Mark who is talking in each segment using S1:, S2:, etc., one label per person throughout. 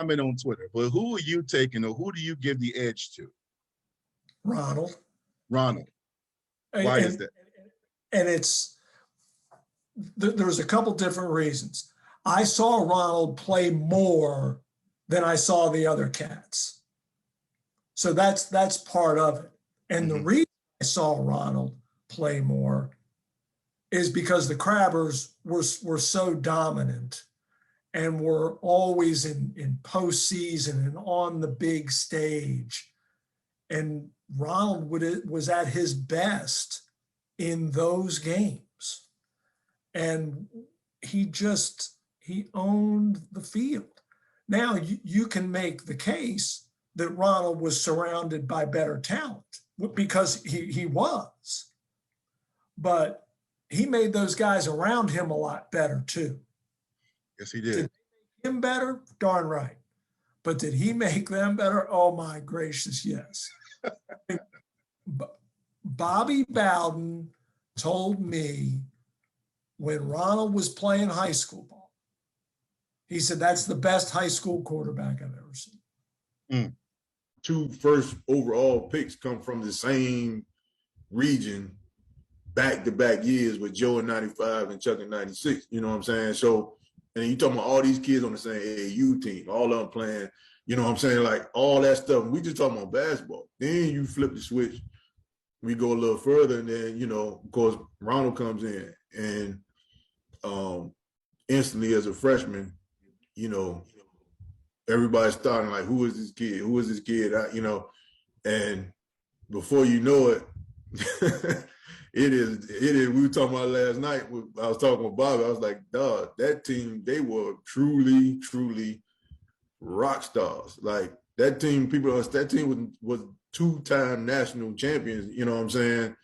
S1: comment on Twitter, but who are you taking or who do you give the edge to?
S2: Ronald.
S1: Ronald. Why is that?
S2: And there's a couple different reasons. I saw Ronald play more than I saw the other cats. So that's part of it. And the reason I saw Ronald play more is because the Crabbers were so dominant and were always in postseason and on the big stage. And Ronald was at his best in those games. And he owned the field. Now you can make the case that Ronald was surrounded by better talent because he was. But he made those guys around him a lot better too.
S1: Yes, he did.
S2: Did he make him better? Darn right. But did he make them better? Oh my gracious, yes. Bobby Bowden told me when Ronald was playing high school ball, he said, that's the best high school quarterback I've ever seen.
S3: 2 first overall picks come from the same region back-to-back years with Joe in 95 and Chuck in 96. You know what I'm saying? So, and you talking about all these kids on the same AAU team, all of them playing, you know what I'm saying? Like all that stuff. We just talking about basketball. Then you flip the switch. We go a little further and then, you know, of course, Ronald comes in and instantly as a freshman, you know, everybody's starting like, who is this kid? Who is this kid? You know, and before you know it, it is. We were talking about last night. I was talking with Bobby. I was like, dog, that team, they were truly, truly rock stars. Like that team, that team was 2-time national champions. You know what I'm saying?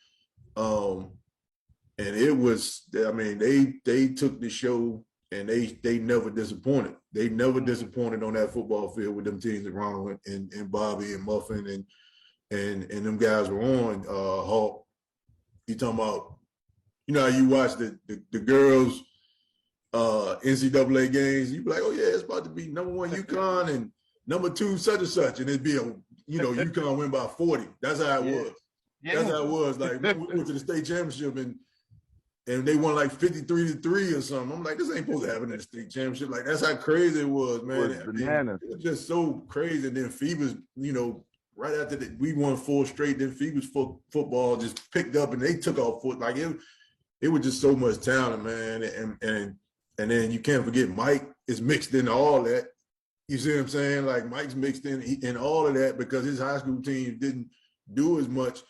S3: And it was, I mean, they took the show and they never disappointed. They never disappointed on that football field with them teams that Ronald and Bobby and Muffin and them guys were on. Hawk, you talking about, you know how you watch the girls NCAA games, you be like, oh yeah, it's about to be number 1 UConn and number 2 such and such, and it'd be UConn win by 40. That's how it was. Yeah. That's how it was. Like we went to the state championship and they won like 53-3 or something. I'm like, this ain't supposed to happen in the state championship. Like that's how crazy it was, man. It was just so crazy. And then FIBA's, you know, right after we won 4 straight, then FIBA's football just picked up and they took off foot. Like it was just so much talent, man. And then you can't forget Mike is mixed into all that. You see what I'm saying? Like Mike's mixed in all of that because his high school team didn't do as much.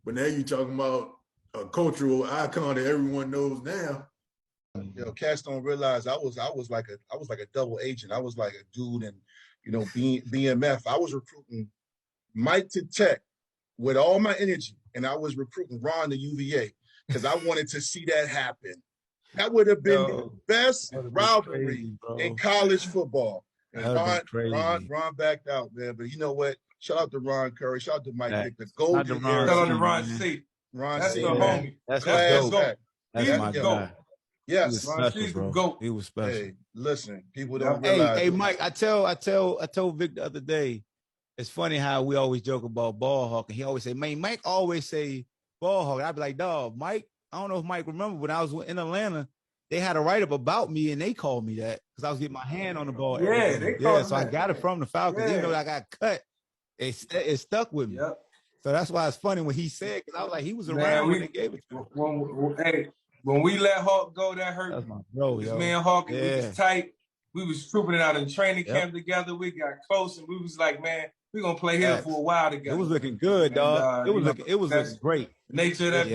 S3: But now you're talking about a cultural icon that everyone knows now.
S1: You know, cats don't realize I was like a double agent. I was like a dude and, you know, BMF. I was recruiting Mike to Tech with all my energy, and I was recruiting Ron to UVA because I wanted to see that happen. That would have been the best rivalry in college football. And Ron backed out, man. But you know what? Shout out to Ron Curry. Shout out to Mike Vick. The golden era.
S4: Shout out to Ron C.
S1: That's
S4: the homie.
S5: That's my guy.
S1: Yes,
S5: Ron C's the GOAT. He was special.
S1: Hey, listen, people don't realize.
S5: Hey, Mike, I told Vic the other day, it's funny how we always joke about ball hawk, and he always say, man, Mike always say ball hawk. I'd be like, dog, Mike, I don't know if Mike remember, when I was in Atlanta, they had a write-up about me, and they called me that because I was getting my hand on the ball.
S4: Yeah,
S5: so I got it from the Falcons. Even though I got cut, it stuck with me.
S4: Yep.
S5: So that's why it's funny when he said, because I was like, he was around when they gave it to him.
S4: When we let Hawk go, that hurt.
S5: That's my bro,
S4: yo. Me and Hawk, we was tight. We was trooping it out in training camp together. We got close, and we was like, man, we're gonna play here for a while together.
S5: It was looking good, dog. It was looking great.
S4: Nature of that.